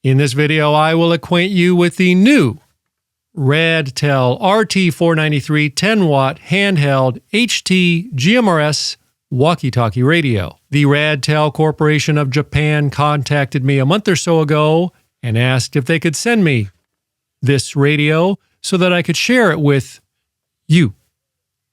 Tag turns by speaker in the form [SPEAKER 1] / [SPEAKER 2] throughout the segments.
[SPEAKER 1] In this video, I will acquaint you with the new Radtel RT-493 10-watt handheld HT GMRS walkie-talkie radio. The Radtel Corporation of Japan contacted me a month or so ago and asked if they could send me this radio so that I could share it with you,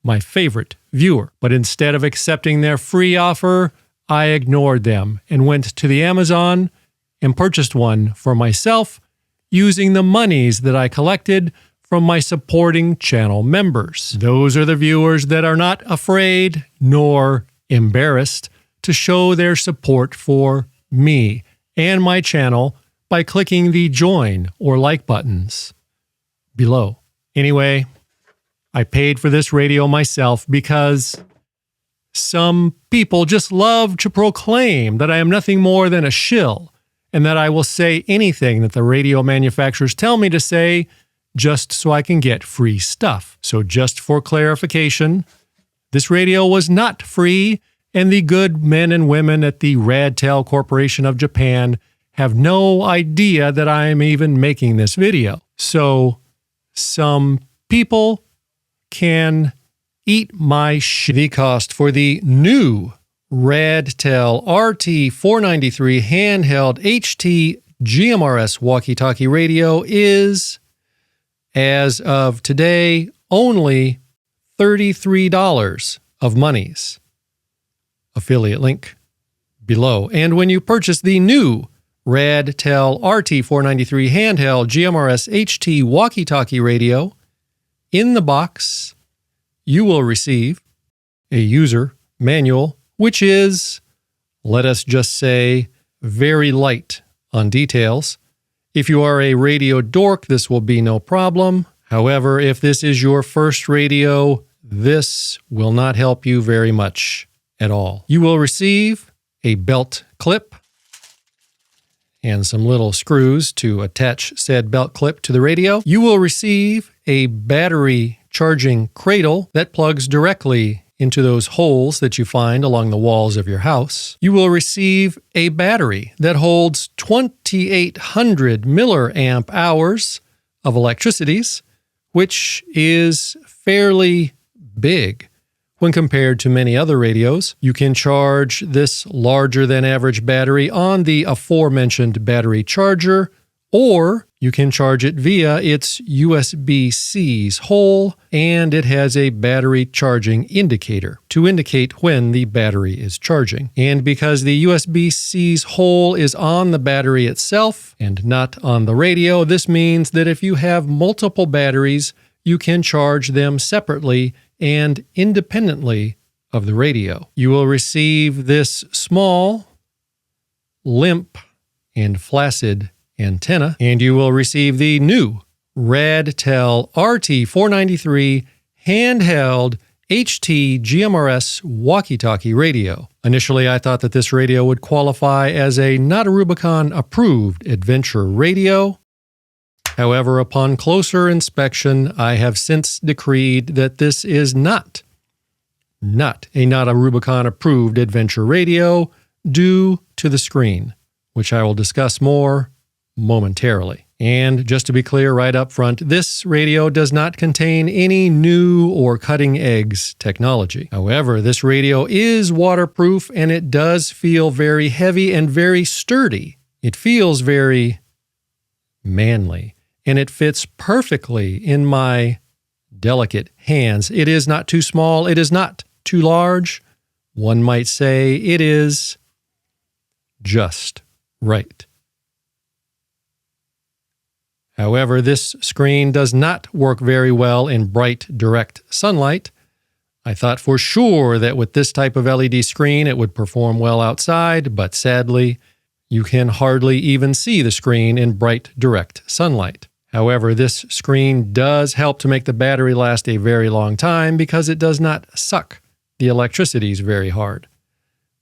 [SPEAKER 1] my favorite viewer. But instead of accepting their free offer, I ignored them and went to the Amazon and purchased one for myself using the monies that I collected from my supporting channel members. Those are the viewers that are not afraid nor embarrassed to show their support for me and my channel by clicking the join or like buttons below. Anyway, I paid for this radio myself because some people just love to proclaim that I am nothing more than a shill and that I will say anything that the radio manufacturers tell me to say just so I can get free stuff. So just for clarification, this radio was not free, and the good men and women at the Radtel Corporation of Japan have no idea that I am even making this video. So some people can eat my shit. The cost for the new Radtel RT-493 handheld HT GMRS walkie-talkie radio is, as of today, only $33 of monies. Affiliate link below. And when you purchase the new Radtel RT-493 handheld GMRS HT walkie-talkie radio, in the box, you will receive a user manual, which is, let us just say, very light on details. If you are a radio dork, this will be no problem. However, if this is your first radio, this will not help you very much at all. You will receive a belt clip and some little screws to attach said belt clip to the radio. You will receive a battery charging cradle that plugs directly into those holes that you find along the walls of your house. You will receive a battery that holds 2,800 milliamp hours of electricities, which is fairly big when compared to many other radios. You can charge this larger than average battery on the aforementioned battery charger, or you can charge it via its USB-C's hole, and it has a battery charging indicator to indicate when the battery is charging. And because the USB-C's hole is on the battery itself and not on the radio, this means that if you have multiple batteries, you can charge them separately and independently of the radio. You will receive this small, limp, and flaccid antenna, and you will receive the new Radtel RT-493 handheld HT GMRS walkie-talkie radio. Initially, I thought that this radio would qualify as a not a Rubicon approved adventure radio. However, upon closer inspection, I have since decreed that this is not a Rubicon approved adventure radio due to the screen, which I will discuss more momentarily. And just to be clear right up front, this radio does not contain any new or cutting edge technology. However, this radio is waterproof and it does feel very heavy and very sturdy. It feels very manly and it fits perfectly in my delicate hands. It is not too small. It is not too large. One might say it is just right. However, this screen does not work very well in bright, direct sunlight. I thought for sure that with this type of LED screen, it would perform well outside, but sadly, you can hardly even see the screen in bright, direct sunlight. However, this screen does help to make the battery last a very long time because it does not suck the electricities very hard.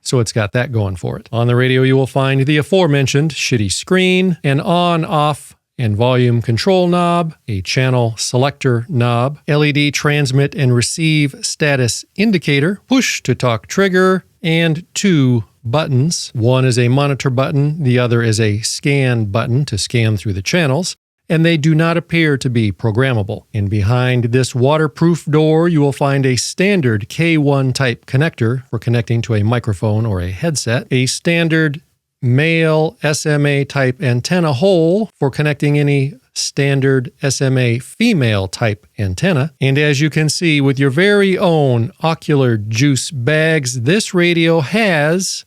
[SPEAKER 1] So it's got that going for it. On the radio, you will find the aforementioned shitty screen, an on-off and volume control knob, a channel selector knob, LED transmit and receive status indicator, push to talk trigger, and 2 buttons. One is a monitor button, the other is a scan button to scan through the channels, and they do not appear to be programmable. And behind this waterproof door, you will find a standard K1 type connector for connecting to a microphone or a headset, a standard male SMA type antenna hole for connecting any standard SMA female type antenna. And as you can see with your very own ocular juice bags, this radio has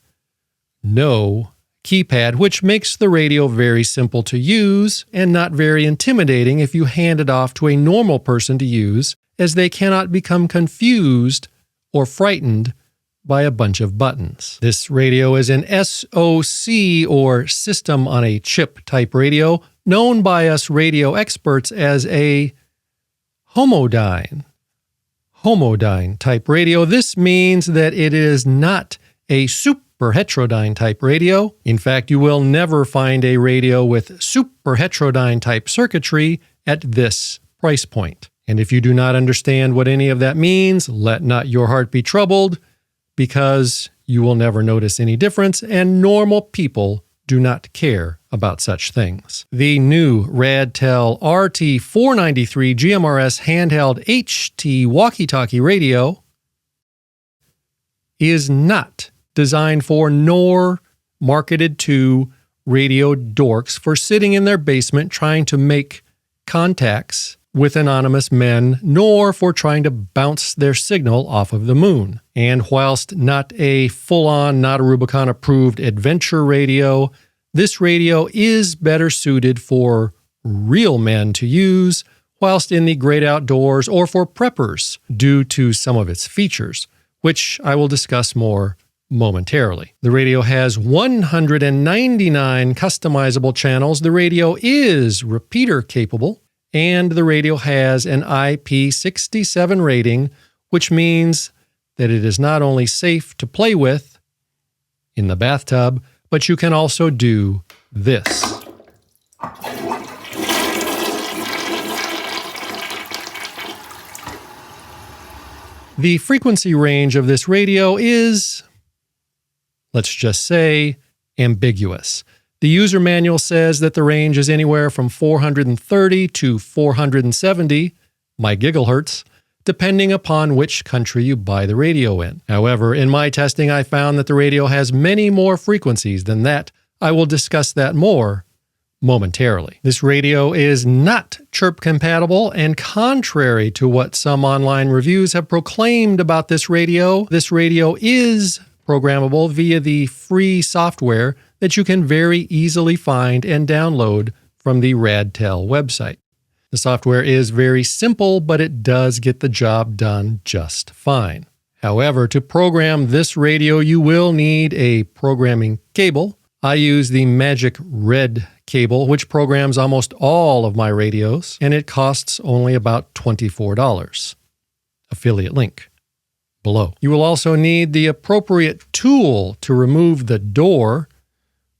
[SPEAKER 1] no keypad, which makes the radio very simple to use and not very intimidating if you hand it off to a normal person to use, as they cannot become confused or frightened by a bunch of buttons. This radio is an SoC, or System on a Chip type radio, known by us radio experts as a homodyne type radio. This means that it is not a super heterodyne type radio. In fact, you will never find a radio with super heterodyne type circuitry at this price point. And if you do not understand what any of that means, let not your heart be troubled, because you will never notice any difference, and normal people do not care about such things. The new Radtel RT-493 GMRS handheld HT walkie-talkie radio is not designed for nor marketed to radio dorks for sitting in their basement trying to make contacts with anonymous men, nor for trying to bounce their signal off of the moon. And whilst not a full-on, not a Rubicon-approved adventure radio, this radio is better suited for real men to use whilst in the great outdoors, or for preppers due to some of its features, which I will discuss more momentarily. The radio has 199 customizable channels. The radio is repeater capable, and the radio has an IP67 rating, which means that it is not only safe to play with in the bathtub, but you can also do this. The frequency range of this radio is, let's just say, ambiguous. The user manual says that the range is anywhere from 430 to 470 gigahertz, depending upon which country you buy the radio in. However, in my testing, I found that the radio has many more frequencies than that. I will discuss that more momentarily. This radio is not chirp compatible, and contrary to what some online reviews have proclaimed about this radio is programmable via the free software that you can very easily find and download from the Radtel website. The software is very simple, but it does get the job done just fine. However, to program this radio, you will need a programming cable. I use the Magic Red cable, which programs almost all of my radios, and it costs only about $24. Affiliate link below. You will also need the appropriate tool to remove the door,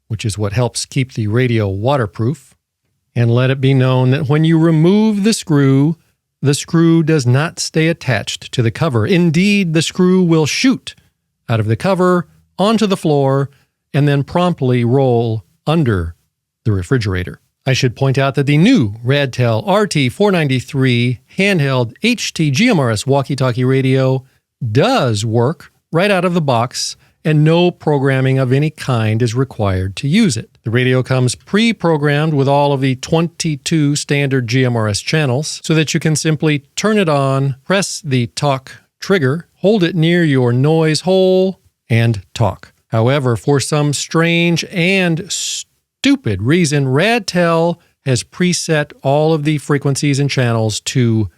[SPEAKER 1] which is what helps keep the radio waterproof. And let it be known that when you remove the screw does not stay attached to the cover. Indeed, the screw will shoot out of the cover onto the floor and then promptly roll under the refrigerator. I should point out that the new Radtel RT-493 handheld HT GMRS walkie-talkie radio does work right out of the box, and no programming of any kind is required to use it. The radio comes pre-programmed with all of the 22 standard GMRS channels, so that you can simply turn it on, press the talk trigger, hold it near your noise hole, and talk. However, for some strange and stupid reason, Radtel has preset all of the frequencies and channels to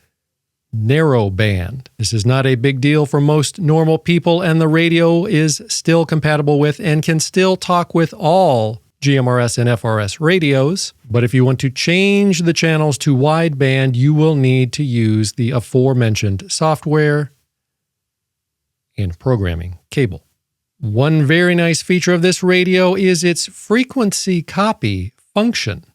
[SPEAKER 1] narrow band. This is not a big deal for most normal people, and the radio is still compatible with and can still talk with all GMRS and FRS radios. But if you want to change the channels to wideband, you will need to use the aforementioned software and programming cable. One very nice feature of this radio is its frequency copy function.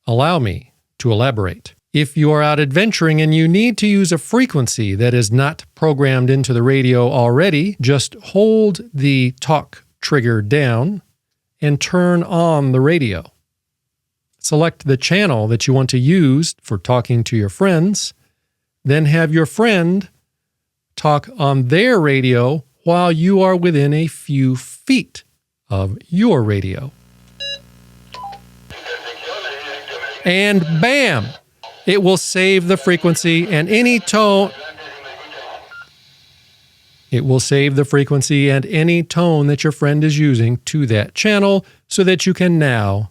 [SPEAKER 1] Allow me to elaborate. If you are out adventuring and you need to use a frequency that is not programmed into the radio already, just hold the talk trigger down and turn on the radio. Select the channel that you want to use for talking to your friends, then have your friend talk on their radio while you are within a few feet of your radio. And bam! It will save the frequency and any tone. It will save the frequency and any tone that your friend is using to that channel so that you can now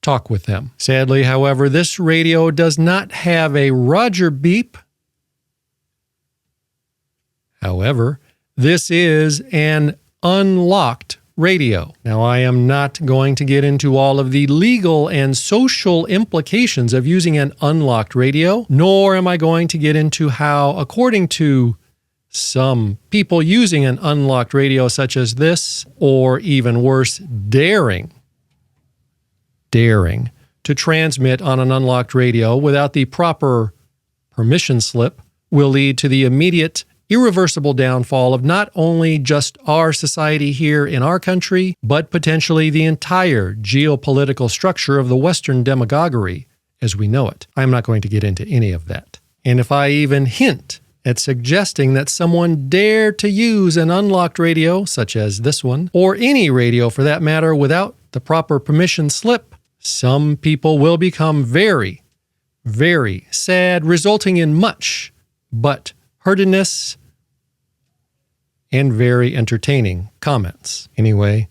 [SPEAKER 1] talk with them. Sadly, however, this radio does not have a Roger beep. However, this is an unlocked radio. Now, I am not going to get into all of the legal and social implications of using an unlocked radio, nor am I going to get into how, according to some people using an unlocked radio such as this, or even worse, daring to transmit on an unlocked radio without the proper permission slip, will lead to the immediate irreversible downfall of not only just our society here in our country, but potentially the entire geopolitical structure of the Western demagoguery as we know it. I'm not going to get into any of that. And if I even hint at suggesting that someone dare to use an unlocked radio, such as this one, or any radio for that matter, without the proper permission slip, some people will become very, very sad, resulting in much but hurtedness and very entertaining comments. Anyway,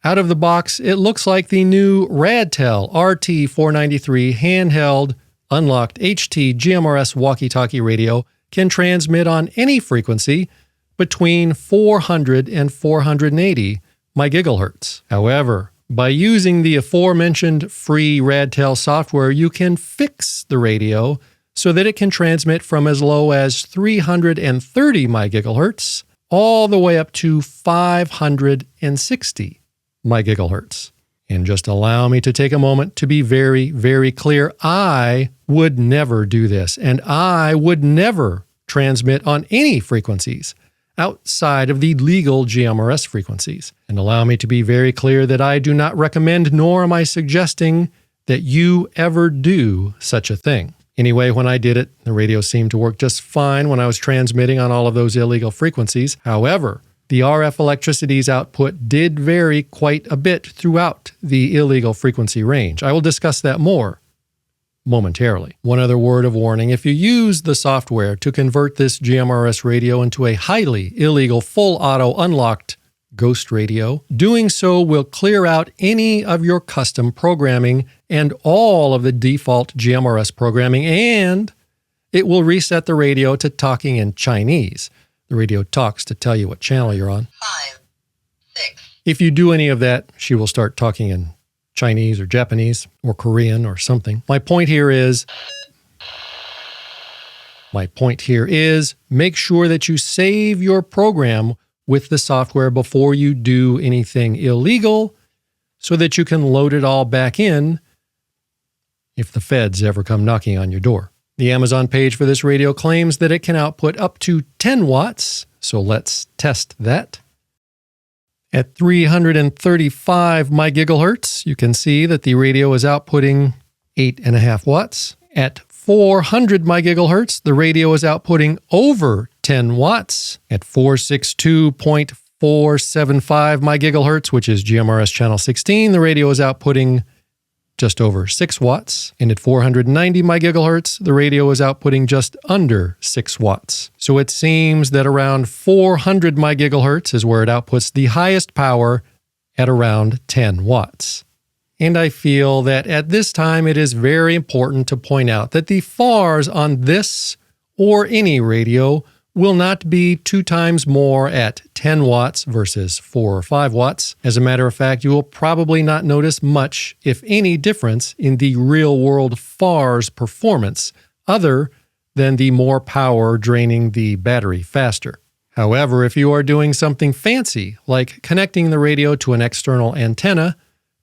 [SPEAKER 1] out of the box, it looks like the new Radtel RT-493 handheld unlocked HT GMRS walkie-talkie radio can transmit on any frequency between 400 and 480 MHz. However, by using the aforementioned free Radtel software, you can fix the radio so that it can transmit from as low as 330 MHz all the way up to 560 MHz. And just allow me to take a moment to be very, very clear. I would never do this, and I would never transmit on any frequencies outside of the legal GMRS frequencies. And allow me to be very clear that I do not recommend, nor am I suggesting, that you ever do such a thing. Anyway, when I did it, the radio seemed to work just fine when I was transmitting on all of those illegal frequencies. However, the RF electricity's output did vary quite a bit throughout the illegal frequency range. I will discuss that more momentarily. One other word of warning: if you use the software to convert this GMRS radio into a highly illegal full auto unlocked ghost radio, doing so will clear out any of your custom programming and all of the default GMRS programming, and it will reset the radio to talking in Chinese. The radio talks to tell you what channel you're on.
[SPEAKER 2] 5, 6.
[SPEAKER 1] If you do any of that, she will start talking in Chinese or Japanese or Korean or something. My point here is make sure that you save your program with the software before you do anything illegal so that you can load it all back in if the feds ever come knocking on your door. The Amazon page for this radio claims that it can output up to 10 watts, so let's test that. At 335 MHz, you can see that the radio is outputting 8.5 watts. At 400 MHz, the radio is outputting over 10 watts. At 462.475 MHz, which is GMRS channel 16, the radio is outputting just over 6 watts. And at 490 MHz, the radio is outputting just under 6 watts. So it seems that around 400 MHz is where it outputs the highest power at around 10 watts. And I feel that at this time it is very important to point out that the FARs on this or any radio will not be 2 times more at 10 watts versus 4 or 5 watts. As a matter of fact, you will probably not notice much, if any, difference in the real-world FAR's performance other than the more power draining the battery faster. However, if you are doing something fancy, like connecting the radio to an external antenna,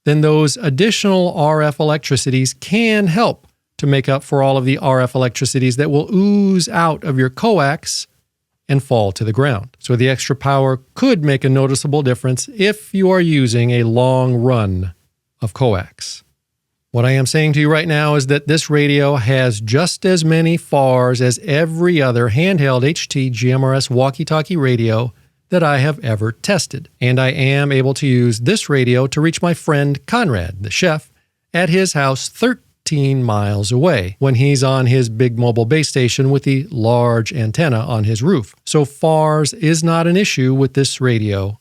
[SPEAKER 1] then those additional RF electricities can help to make up for all of the RF electricities that will ooze out of your coax and fall to the ground. So the extra power could make a noticeable difference if you are using a long run of coax. What I am saying to you right now is that this radio has just as many FARs as every other handheld HT GMRS walkie-talkie radio that I have ever tested. And I am able to use this radio to reach my friend Conrad, the chef, at his house 13 miles away when he's on his big mobile base station with the large antenna on his roof. So FARs is not an issue with this radio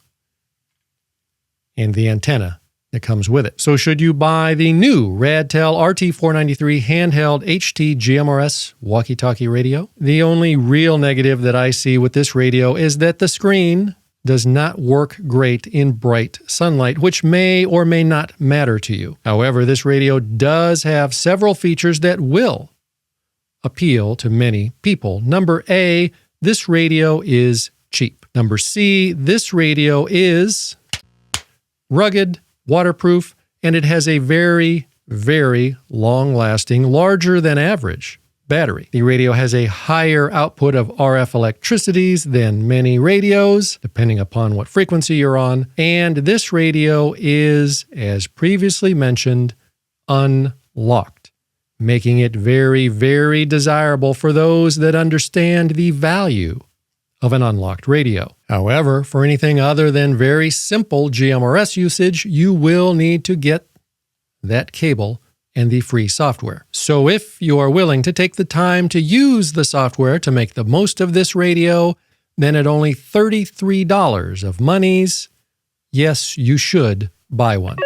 [SPEAKER 1] and the antenna that comes with it. So should you buy the new Radtel RT-493 handheld HT GMRS walkie-talkie radio? The only real negative that I see with this radio is that the screen does not work great in bright sunlight, which may or may not matter to you. However, this radio does have several features that will appeal to many people. Number A, this radio is cheap. Number C, this radio is rugged, waterproof, and it has a very, very long-lasting, larger than average battery. The radio has a higher output of RF electricities than many radios, depending upon what frequency you're on, and this radio is, as previously mentioned, unlocked, making it very, very desirable for those that understand the value of an unlocked radio. However, for anything other than very simple GMRS usage, you will need to get that cable and the free software. So if you are willing to take the time to use the software to make the most of this radio, then at only $33 of monies, yes, you should buy one.